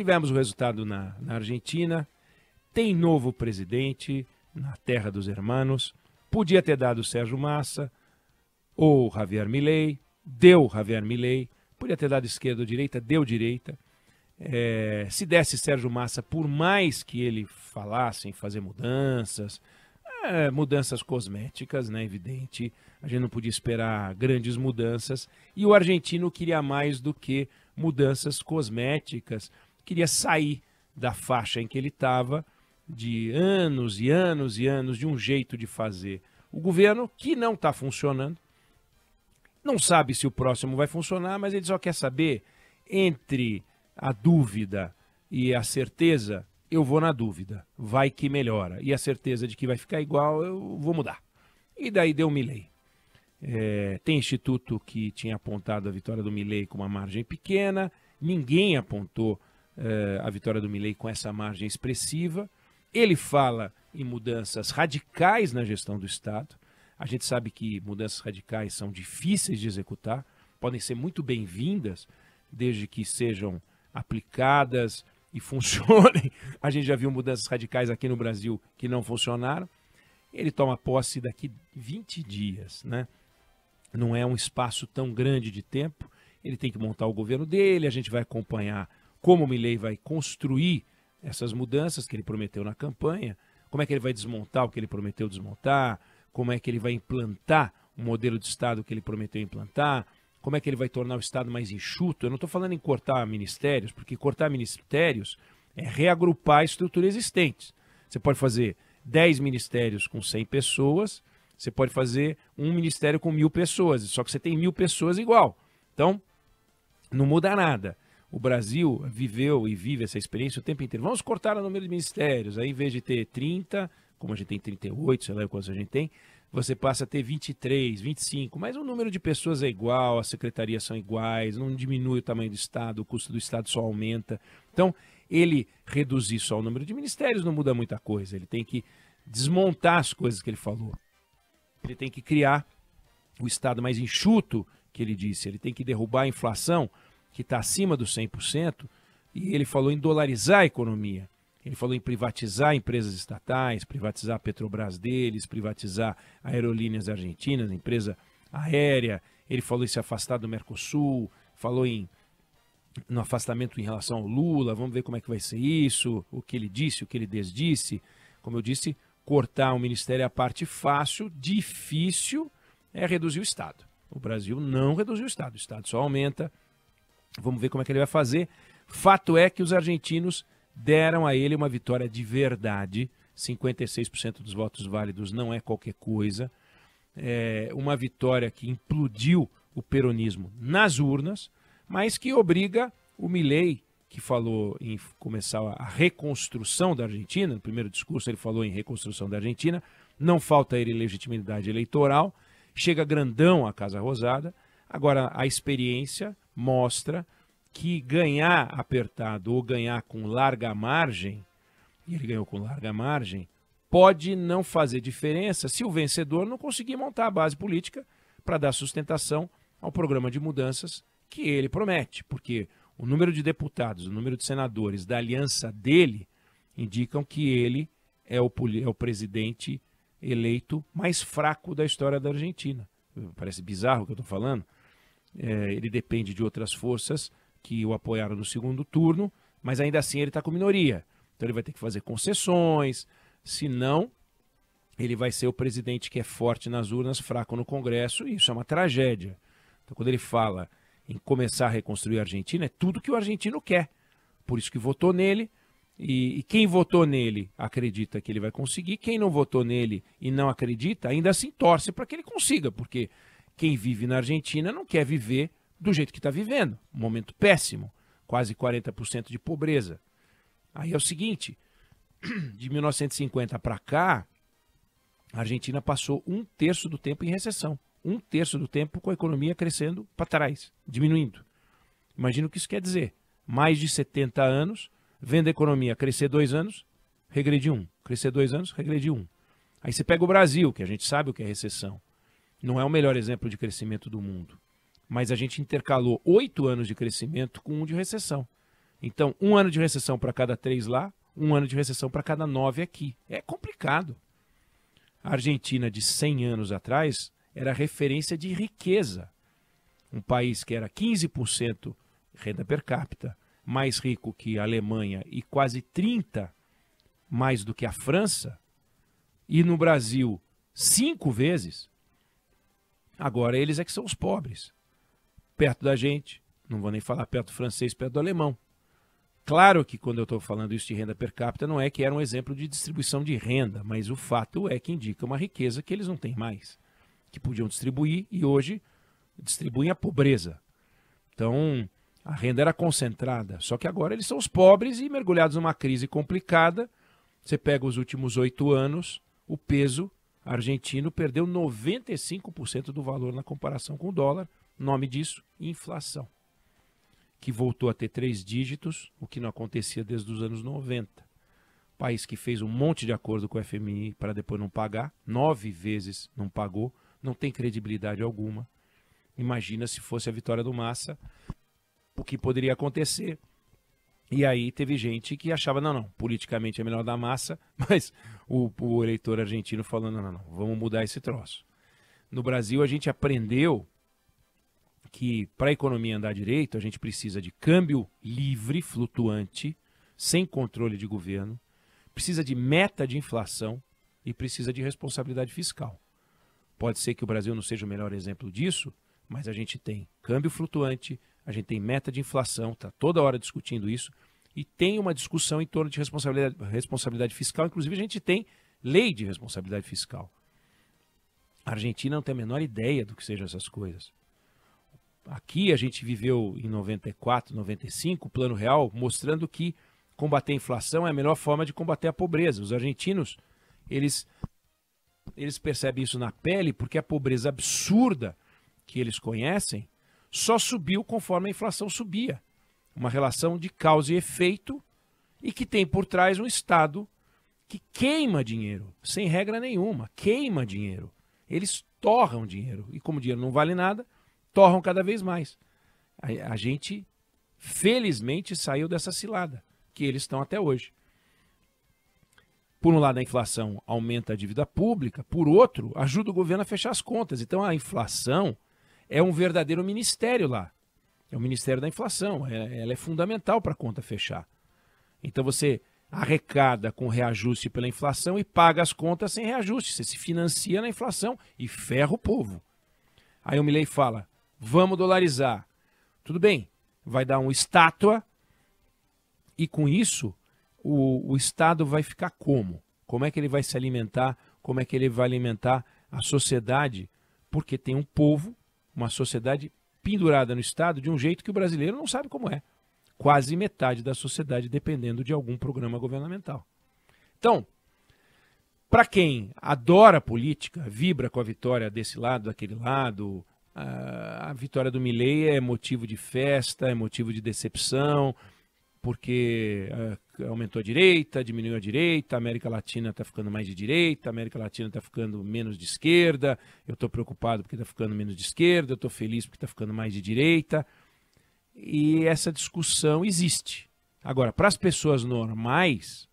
tivemos o resultado na Argentina, tem novo presidente na terra dos hermanos, podia ter dado o Sérgio Massa ou Javier Milei, deu Javier Milei, podia ter dado esquerda ou direita, deu direita. Se desse Sérgio Massa, por mais que ele falasse em fazer mudanças, mudanças cosméticas, né, evidente, a gente não podia esperar grandes mudanças, e o argentino queria mais do que mudanças cosméticas, queria sair da faixa em que ele estava, de anos e anos e anos de um jeito de fazer o governo que não está funcionando, não sabe se o próximo vai funcionar, mas ele só quer saber, entre a dúvida e a certeza, eu vou na dúvida, vai que melhora, e a certeza de que vai ficar igual, eu vou mudar. E daí deu o Milei. Tem instituto que tinha apontado a vitória do Milei com uma margem pequena, ninguém apontou a vitória do Milei com essa margem expressiva. Ele fala em mudanças radicais na gestão do Estado. A gente sabe que mudanças radicais são difíceis de executar, podem ser muito bem-vindas, desde que sejam aplicadas e funcionem. A gente já viu mudanças radicais aqui no Brasil que não funcionaram. Ele toma posse daqui 20 dias, né? Não é um espaço tão grande de tempo. Ele tem que montar o governo dele, a gente vai acompanhar como o Milei vai construir essas mudanças que ele prometeu na campanha, como é que ele vai desmontar o que ele prometeu desmontar, como é que ele vai implantar o modelo de Estado que ele prometeu implantar, como é que ele vai tornar o Estado mais enxuto. Eu não estou falando em cortar ministérios, porque cortar ministérios é reagrupar a estrutura existente. Você pode fazer 10 ministérios com 100 pessoas, você pode fazer um ministério com 1000 pessoas, só que você tem 1000 pessoas igual. Então, não muda nada. O Brasil viveu e vive essa experiência o tempo inteiro. Vamos cortar o número de ministérios. Aí, em vez de ter 30, como a gente tem 38, sei lá quantos a gente tem, você passa a ter 23, 25. Mas o número de pessoas é igual, as secretarias são iguais, não diminui o tamanho do Estado, o custo do Estado só aumenta. Então, ele reduzir só o número de ministérios não muda muita coisa. Ele tem que desmontar as coisas que ele falou. Ele tem que criar o Estado mais enxuto, que ele disse. Ele tem que derrubar a inflação, que está acima dos 100%, e ele falou em dolarizar a economia. Ele falou em privatizar empresas estatais, privatizar a Petrobras deles, privatizar aerolíneas argentinas, empresa aérea. Ele falou em se afastar do Mercosul, falou no afastamento em relação ao Lula. Vamos ver como é que vai ser isso, o que ele disse, o que ele desdisse. Como eu disse, cortar o ministério é a parte fácil, difícil é reduzir o Estado. O Brasil não reduziu o Estado só aumenta. Vamos ver como é que ele vai fazer. Fato é que os argentinos deram a ele uma vitória de verdade. 56% dos votos válidos não é qualquer coisa. Uma vitória que implodiu o peronismo nas urnas, mas que obriga o Milei, que falou em começar a reconstrução da Argentina. No primeiro discurso ele falou em reconstrução da Argentina. Não falta a ele legitimidade eleitoral. Chega grandão à Casa Rosada. Agora, a experiência mostra que ganhar apertado ou ganhar com larga margem, e ele ganhou com larga margem, pode não fazer diferença se o vencedor não conseguir montar a base política para dar sustentação ao programa de mudanças que ele promete, porque o número de deputados, o número de senadores da aliança dele indicam que ele é o presidente eleito mais fraco da história da Argentina. Parece bizarro o que eu estou falando. Ele depende de outras forças que o apoiaram no segundo turno, mas ainda assim ele está com minoria. Então ele vai ter que fazer concessões, senão ele vai ser o presidente que é forte nas urnas, fraco no Congresso, e isso é uma tragédia. Então quando ele fala em começar a reconstruir a Argentina, é tudo que o argentino quer. Por isso que votou nele, e quem votou nele acredita que ele vai conseguir, quem não votou nele e não acredita, ainda assim torce para que ele consiga, porque quem vive na Argentina não quer viver do jeito que está vivendo. Um momento péssimo, quase 40% de pobreza. Aí é o seguinte, de 1950 para cá, a Argentina passou 1/3 do tempo em recessão. 1/3 do tempo com a economia crescendo para trás, diminuindo. Imagina o que isso quer dizer. Mais de 70 anos, vendo a economia crescer 2 anos, regredir 1. Crescer 2 anos, regredir 1. Aí você pega o Brasil, que a gente sabe o que é recessão. Não é o melhor exemplo de crescimento do mundo. Mas a gente intercalou 8 anos de crescimento com 1 de recessão. Então, um ano de recessão para cada 3 lá, um ano de recessão para cada 9 aqui. É complicado. A Argentina, de 100 anos atrás, era referência de riqueza. Um país que era 15% renda per capita, mais rico que a Alemanha e quase 30% mais do que a França, e no Brasil 5 vezes, agora eles é que são os pobres. Perto da gente, não vou nem falar perto do francês, perto do alemão. Claro que quando eu estou falando isso de renda per capita, não é que era um exemplo de distribuição de renda, mas o fato é que indica uma riqueza que eles não têm mais, que podiam distribuir e hoje distribuem a pobreza. Então, a renda era concentrada, só que agora eles são os pobres e mergulhados numa crise complicada. Você pega os últimos 8 anos, o peso argentino perdeu 95% do valor na comparação com o dólar. Nome disso, inflação, que voltou a ter 3 dígitos, o que não acontecia desde os anos 90. País que fez um monte de acordo com o FMI para depois não pagar, 9 vezes não pagou, não tem credibilidade alguma. Imagina se fosse a vitória do Massa, o que poderia acontecer. E aí teve gente que achava, não, politicamente é melhor dar Massa, mas o eleitor argentino falando, não, vamos mudar esse troço. No Brasil a gente aprendeu que para a economia andar direito, a gente precisa de câmbio livre, flutuante, sem controle de governo, precisa de meta de inflação e precisa de responsabilidade fiscal. Pode ser que o Brasil não seja o melhor exemplo disso, mas a gente tem câmbio flutuante, a gente tem meta de inflação, está toda hora discutindo isso, e tem uma discussão em torno de responsabilidade fiscal, inclusive a gente tem lei de responsabilidade fiscal. A Argentina não tem a menor ideia do que sejam essas coisas. Aqui a gente viveu em 94, 95, o Plano Real, mostrando que combater a inflação é a melhor forma de combater a pobreza. Os argentinos, eles percebem isso na pele porque a pobreza absurda que eles conhecem só subiu conforme a inflação subia. Uma relação de causa e efeito e que tem por trás um Estado que queima dinheiro, sem regra nenhuma, queima dinheiro. Eles torram dinheiro e como o dinheiro não vale nada, torram cada vez mais. A gente, felizmente, saiu dessa cilada, que eles estão até hoje. Por um lado, a inflação aumenta a dívida pública, por outro, ajuda o governo a fechar as contas. Então, a inflação é um verdadeiro ministério lá. É o Ministério da Inflação. Ela é fundamental para a conta fechar. Então, você arrecada com reajuste pela inflação e paga as contas sem reajuste. Você se financia na inflação e ferra o povo. Aí o Milei fala, vamos dolarizar. Tudo bem, vai dar uma estátua e com isso o Estado vai ficar como? Como é que ele vai se alimentar? Como é que ele vai alimentar a sociedade? Porque tem um povo, uma sociedade pendurada no Estado de um jeito que o brasileiro não sabe como é. Quase metade da sociedade dependendo de algum programa governamental. Então, para quem adora política, vibra com a vitória desse lado, daquele lado, a vitória do Milei é motivo de festa, é motivo de decepção, porque aumentou a direita, diminuiu a direita, a América Latina está ficando mais de direita, a América Latina está ficando menos de esquerda, eu estou preocupado porque está ficando menos de esquerda, eu estou feliz porque está ficando mais de direita. E essa discussão existe. Agora, para as pessoas normais,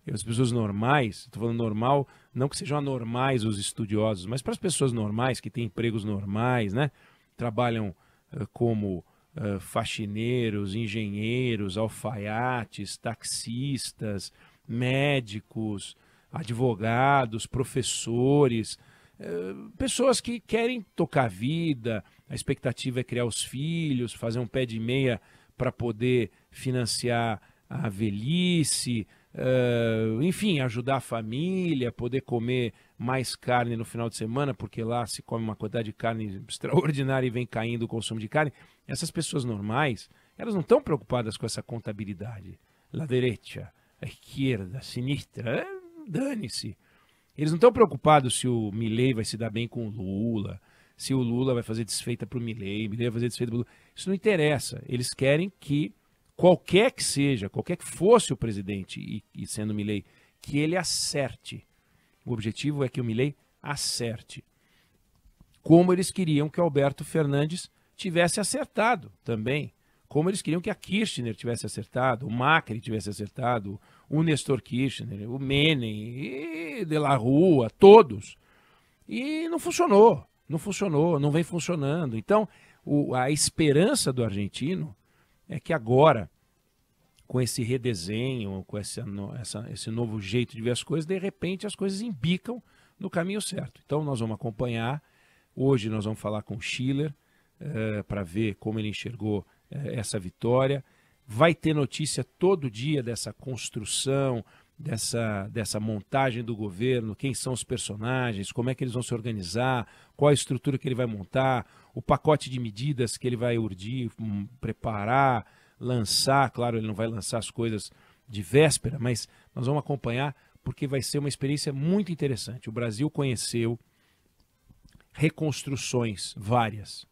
estou falando normal, não que sejam anormais os estudiosos, mas para as pessoas normais, que têm empregos normais, né? Trabalham como faxineiros, engenheiros, alfaiates, taxistas, médicos, advogados, professores, pessoas que querem tocar a vida, a expectativa é criar os filhos, fazer um pé de meia para poder financiar a velhice, enfim, ajudar a família, poder comer mais carne no final de semana, porque lá se come uma quantidade de carne extraordinária e vem caindo o consumo de carne. Essas pessoas normais, elas não estão preocupadas com essa contabilidade. La derecha, a esquerda, a sinistra, dane-se. Eles não estão preocupados se o Milei vai se dar bem com o Lula, se o Lula vai fazer desfeita para o Milei vai fazer desfeita para o Lula. Isso não interessa. Eles querem que qualquer que seja, qualquer que fosse o presidente, e sendo o Milei, que ele acerte. O objetivo é que o Milei acerte. Como eles queriam que o Alberto Fernandes tivesse acertado também, como eles queriam que a Kirchner tivesse acertado, o Macri tivesse acertado, o Nestor Kirchner, o Menem, e De La Rua, todos. E não funcionou, não vem funcionando. Então, a esperança do argentino é que agora, com esse redesenho, com esse novo jeito de ver as coisas, de repente as coisas embicam no caminho certo. Então nós vamos acompanhar. Hoje nós vamos falar com o Schiller para ver como ele enxergou essa vitória. Vai ter notícia todo dia dessa construção, dessa montagem do governo, quem são os personagens, como é que eles vão se organizar, qual a estrutura que ele vai montar, o pacote de medidas que ele vai urdir, preparar, lançar. Claro, ele não vai lançar as coisas de véspera, mas nós vamos acompanhar porque vai ser uma experiência muito interessante. O Brasil conheceu reconstruções várias.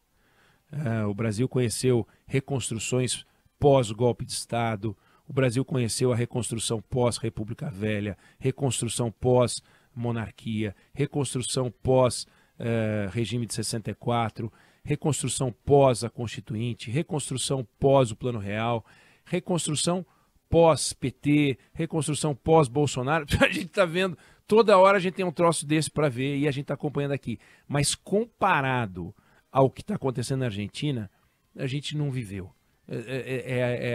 O Brasil conheceu reconstruções pós-golpe de Estado, o Brasil conheceu a reconstrução pós-República Velha, reconstrução pós-monarquia, reconstrução pós-regime de 64, reconstrução pós a Constituinte, reconstrução pós o Plano Real, reconstrução pós-PT, reconstrução pós-Bolsonaro. A gente está vendo, toda hora a gente tem um troço desse para ver e a gente está acompanhando aqui. Mas comparado ao que está acontecendo na Argentina, a gente não viveu.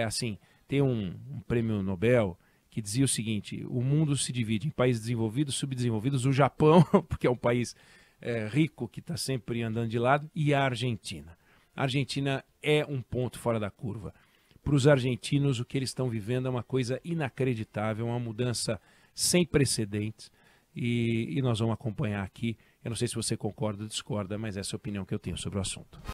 Assim, tem um prêmio Nobel que dizia o seguinte: o mundo se divide em países desenvolvidos, subdesenvolvidos, o Japão, porque é um país rico que está sempre andando de lado, e a Argentina. A Argentina é um ponto fora da curva. Para os argentinos, o que eles estão vivendo é uma coisa inacreditável, uma mudança sem precedentes, e nós vamos acompanhar aqui. Eu não sei se você concorda ou discorda, mas essa é a opinião que eu tenho sobre o assunto.